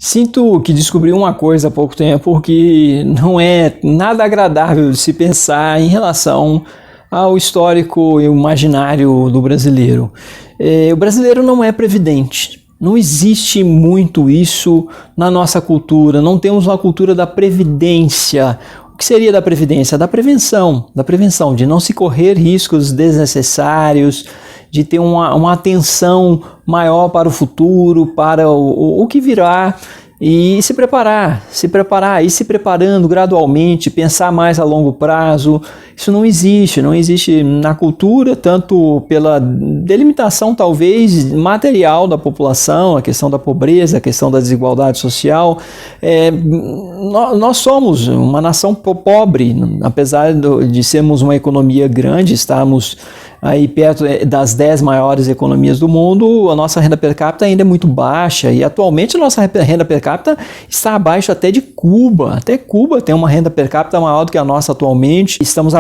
Sinto que descobri uma coisa há pouco tempo que não é nada agradável de se pensar em relação ao histórico e imaginário do brasileiro. O brasileiro não é previdente. Não existe muito isso na nossa cultura. Não temos uma cultura da previdência. O que seria da previdência? Da prevenção, de não se correr riscos desnecessários, de ter uma atenção maior para o futuro, para o que virá, e se preparar, ir se preparando gradualmente, pensar mais a longo prazo. Isso não existe na cultura, tanto pela delimitação talvez material da população, a questão da pobreza, a questão da desigualdade social. Nós somos uma nação pobre, apesar de sermos uma economia grande, estarmos aí perto das 10 maiores economias do mundo, a nossa renda per capita ainda é muito baixa, e atualmente a nossa renda per capita está abaixo até de Cuba. Até Cuba tem uma renda per capita maior do que a nossa atualmente. Estamos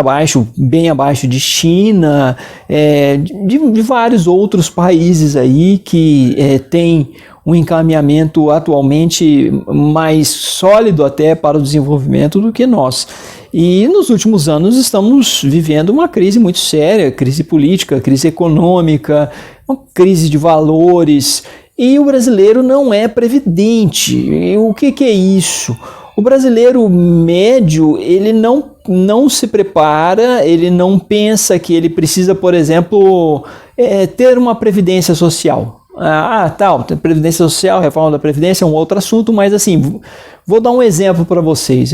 bem abaixo de China, de vários outros países aí que têm um encaminhamento atualmente mais sólido até para o desenvolvimento do que nós. E nos últimos anos estamos vivendo uma crise muito séria, crise política, crise econômica, uma crise de valores, e o brasileiro não é previdente. E o que é isso? O brasileiro médio, ele não se prepara, ele não pensa que ele precisa, por exemplo, ter uma previdência social. Previdência social, reforma da Previdência é um outro assunto, mas assim, vou dar um exemplo para vocês.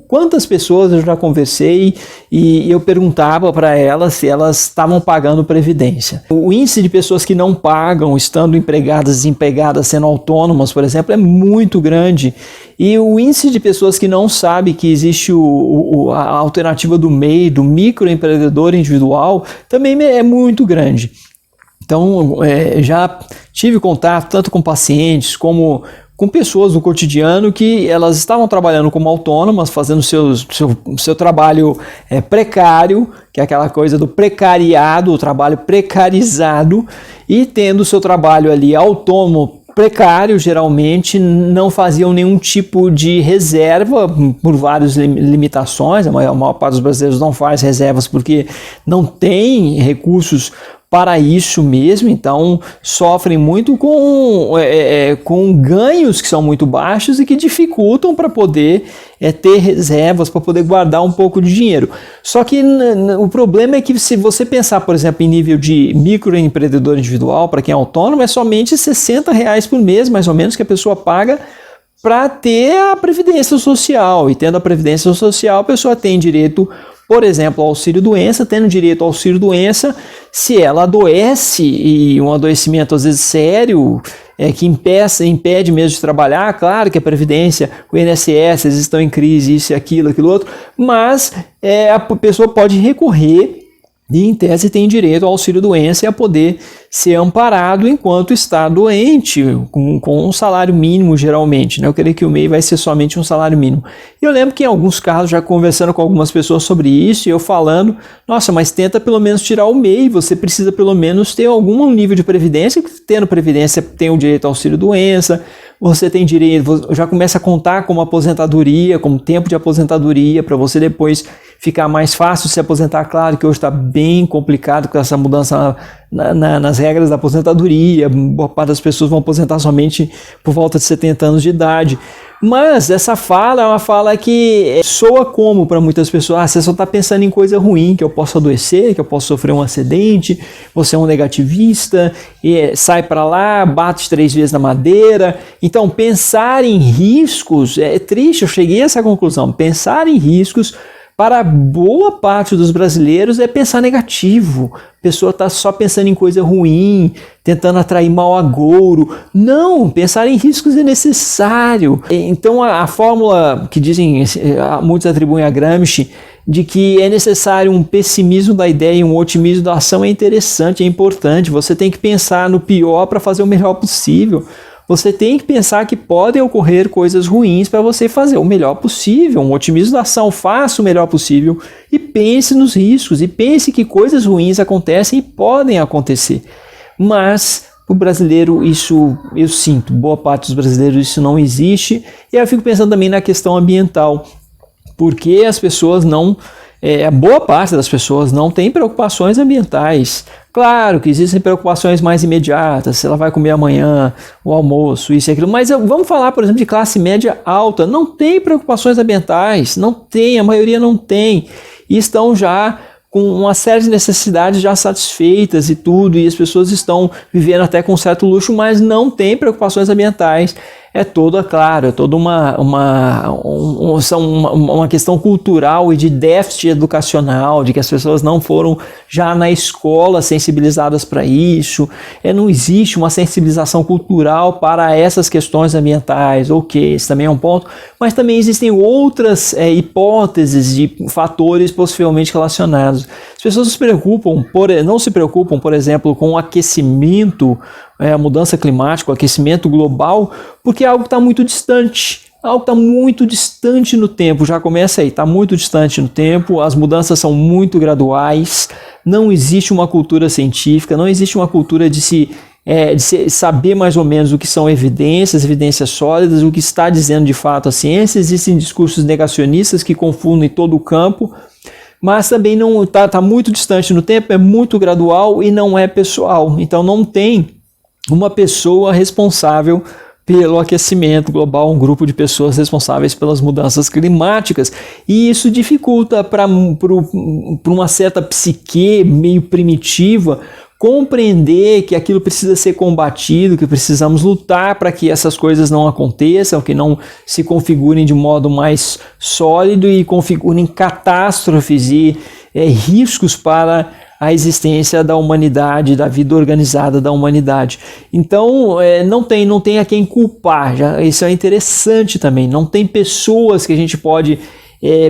Quantas pessoas eu já conversei e eu perguntava para elas se elas estavam pagando Previdência. O índice de pessoas que não pagam, estando empregadas, desempregadas, sendo autônomas, por exemplo, é muito grande. E o índice de pessoas que não sabem que existe a alternativa do MEI, do microempreendedor individual, também é muito grande. Então, já tive contato tanto com pacientes como com pessoas do cotidiano que elas estavam trabalhando como autônomas, fazendo seu trabalho precário, que é aquela coisa do precariado, o trabalho precarizado, e tendo seu trabalho ali autônomo, precário, geralmente não faziam nenhum tipo de reserva por várias limitações. A maior parte dos brasileiros não faz reservas porque não tem recursos para isso mesmo, então sofrem muito com ganhos que são muito baixos e que dificultam para poder ter reservas, para poder guardar um pouco de dinheiro. Só que o problema é que, se você pensar, por exemplo, em nível de microempreendedor individual, para quem é autônomo, é somente R$60 por mês, mais ou menos, que a pessoa paga para ter a Previdência Social. E tendo a Previdência Social, a pessoa tem direito, por exemplo, ao auxílio-doença. Tendo direito ao auxílio-doença, se ela adoece, e um adoecimento às vezes sério, que impede mesmo de trabalhar, claro que a Previdência, o INSS, eles estão em crise, isso e aquilo outro, mas a pessoa pode recorrer e, em tese, tem direito ao auxílio-doença e a poder ser amparado enquanto está doente, com um salário mínimo, geralmente, né? Eu creio que o MEI vai ser somente um salário mínimo. E eu lembro que em alguns casos, já conversando com algumas pessoas sobre isso, e eu falando, nossa, mas tenta pelo menos tirar o MEI, você precisa pelo menos ter algum nível de previdência, tendo previdência tem o direito ao auxílio-doença, você tem direito, já começa a contar como aposentadoria, como tempo de aposentadoria, para você depois ficar mais fácil se aposentar. Claro que hoje está bem complicado com essa mudança nas regras da aposentadoria, boa parte das pessoas vão aposentar somente por volta de 70 anos de idade. Mas essa fala é uma fala que soa como para muitas pessoas: você só está pensando em coisa ruim, que eu posso adoecer, que eu posso sofrer um acidente, você é um negativista, e sai para lá, bate 3 vezes na madeira. Então, pensar em riscos é triste. Eu cheguei a essa conclusão: pensar em riscos para boa parte dos brasileiros é pensar negativo. A pessoa está só pensando em coisa ruim, tentando atrair mau agouro. Não, pensar em riscos é necessário. Então a fórmula que dizem, muitos atribuem a Gramsci, de que é necessário um pessimismo da ideia e um otimismo da ação, é interessante, é importante. Você tem que pensar no pior para fazer o melhor possível. Você tem que pensar que podem ocorrer coisas ruins para você fazer o melhor possível. Um otimismo da ação: faça o melhor possível e pense nos riscos, e pense que coisas ruins acontecem e podem acontecer. Mas O brasileiro, isso eu sinto, boa parte dos brasileiros isso não existe. E aí eu fico pensando também na questão ambiental, porque as pessoas não, a boa parte das pessoas não tem preocupações ambientais. Claro que existem preocupações mais imediatas, se ela vai comer amanhã, o almoço, isso e aquilo, mas vamos falar, por exemplo, de classe média alta, não tem preocupações ambientais, não tem, a maioria não tem, e estão já com uma série de necessidades já satisfeitas e tudo, e as pessoas estão vivendo até com certo luxo, mas não tem preocupações ambientais. É toda, claro, é toda uma questão cultural e de déficit educacional, de que as pessoas não foram já na escola sensibilizadas para isso, não existe uma sensibilização cultural para essas questões ambientais, ok, esse também é um ponto, mas também existem outras hipóteses de fatores possivelmente relacionados. As pessoas não se preocupam, por exemplo, com o aquecimento, a mudança climática, o aquecimento global, porque é algo que está muito distante. Algo está muito distante no tempo, já começa aí, está muito distante no tempo, as mudanças são muito graduais, não existe uma cultura científica, não existe uma cultura de se saber mais ou menos o que são evidências sólidas, o que está dizendo de fato a ciência. Existem discursos negacionistas que confundem todo o campo, mas também não está muito distante no tempo, é muito gradual e não é pessoal. Então não tem uma pessoa responsável pelo aquecimento global, um grupo de pessoas responsáveis pelas mudanças climáticas, e isso dificulta para uma certa psique meio primitiva compreender que aquilo precisa ser combatido, que precisamos lutar para que essas coisas não aconteçam, que não se configurem de modo mais sólido e configurem catástrofes e riscos para a existência da humanidade, da vida organizada da humanidade. Então, não tem a quem culpar, isso é interessante também, não tem pessoas que a gente pode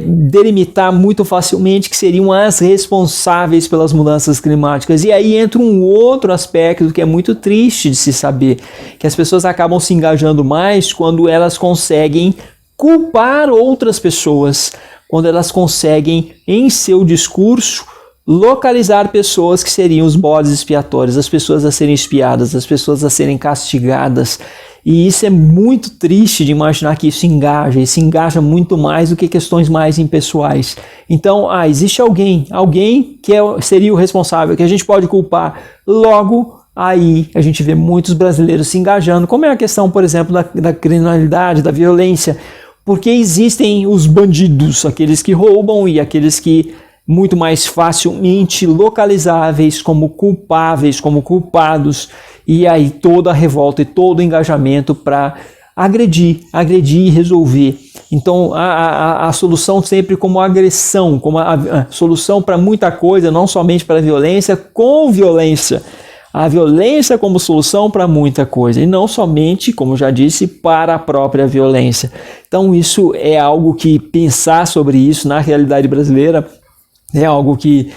delimitar muito facilmente que seriam as responsáveis pelas mudanças climáticas. E aí entra um outro aspecto que é muito triste de se saber, que as pessoas acabam se engajando mais quando elas conseguem culpar outras pessoas, quando elas conseguem, em seu discurso, localizar pessoas que seriam os bodes expiatórios, as pessoas a serem espiadas, as pessoas a serem castigadas. E isso é muito triste de imaginar que isso engaja muito mais do que questões mais impessoais. Então, existe alguém que seria o responsável, que a gente pode culpar. Logo, aí a gente vê muitos brasileiros se engajando, como é a questão, por exemplo, da criminalidade, da violência, porque existem os bandidos, aqueles que roubam e aqueles que muito mais facilmente localizáveis como culpáveis, como culpados, e aí toda a revolta e todo o engajamento para agredir e resolver. Então a solução sempre como agressão, como a solução para muita coisa, não somente para a violência, com violência. A violência como solução para muita coisa, e não somente, como já disse, para a própria violência. Então isso é algo que pensar sobre isso na realidade brasileira é algo que,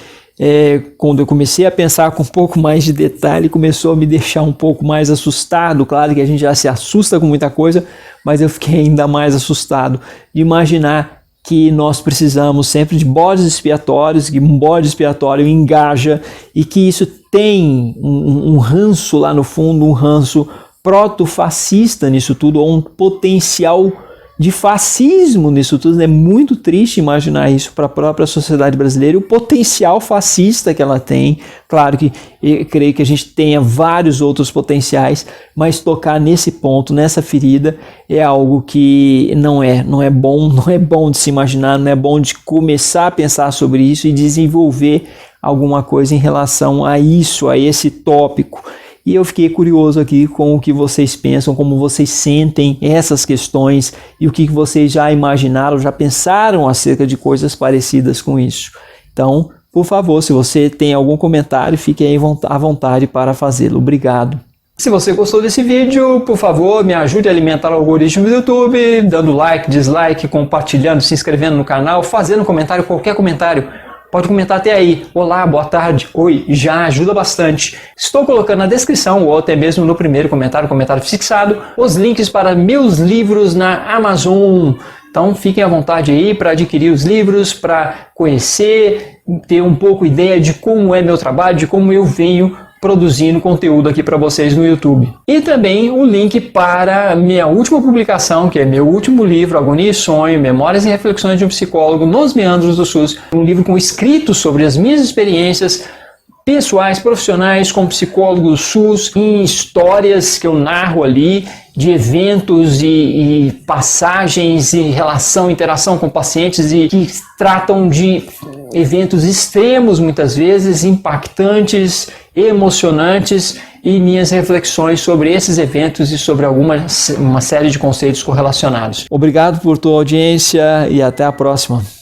quando eu comecei a pensar com um pouco mais de detalhe, começou a me deixar um pouco mais assustado. Claro que a gente já se assusta com muita coisa, mas eu fiquei ainda mais assustado de imaginar que nós precisamos sempre de bodes expiatórios, que um bode expiatório engaja e que isso tem um ranço lá no fundo, um ranço proto-fascista nisso tudo, ou um potencial de fascismo nisso tudo. É muito triste imaginar isso para a própria sociedade brasileira e o potencial fascista que ela tem. Claro que eu creio que a gente tenha vários outros potenciais, mas tocar nesse ponto, nessa ferida, é algo que não é bom de se imaginar, não é bom de começar a pensar sobre isso e desenvolver alguma coisa em relação a isso, a esse tópico. E eu fiquei curioso aqui com o que vocês pensam, como vocês sentem essas questões e o que vocês já imaginaram, já pensaram acerca de coisas parecidas com isso. Então, por favor, se você tem algum comentário, fique aí à vontade para fazê-lo. Obrigado. Se você gostou desse vídeo, por favor, me ajude a alimentar o algoritmo do YouTube, dando like, dislike, compartilhando, se inscrevendo no canal, fazendo comentário, qualquer comentário. Pode comentar até aí, olá, boa tarde, oi, já ajuda bastante. Estou colocando na descrição, ou até mesmo no primeiro comentário fixado, os links para meus livros na Amazon. Então fiquem à vontade aí para adquirir os livros, para conhecer, ter um pouco ideia de como é meu trabalho, de como eu venho produzindo conteúdo aqui para vocês no YouTube. E também o link para minha última publicação, que é meu último livro, Agonia e Sonho, Memórias e Reflexões de um Psicólogo nos Meandros do SUS, um livro com escritos sobre as minhas experiências pessoais, profissionais, como psicólogo do SUS, em histórias que eu narro ali, de eventos e passagens em relação, interação com pacientes e que tratam de eventos extremos, muitas vezes, impactantes, emocionantes, e minhas reflexões sobre esses eventos e sobre uma série de conceitos correlacionados. Obrigado por tua audiência e até a próxima.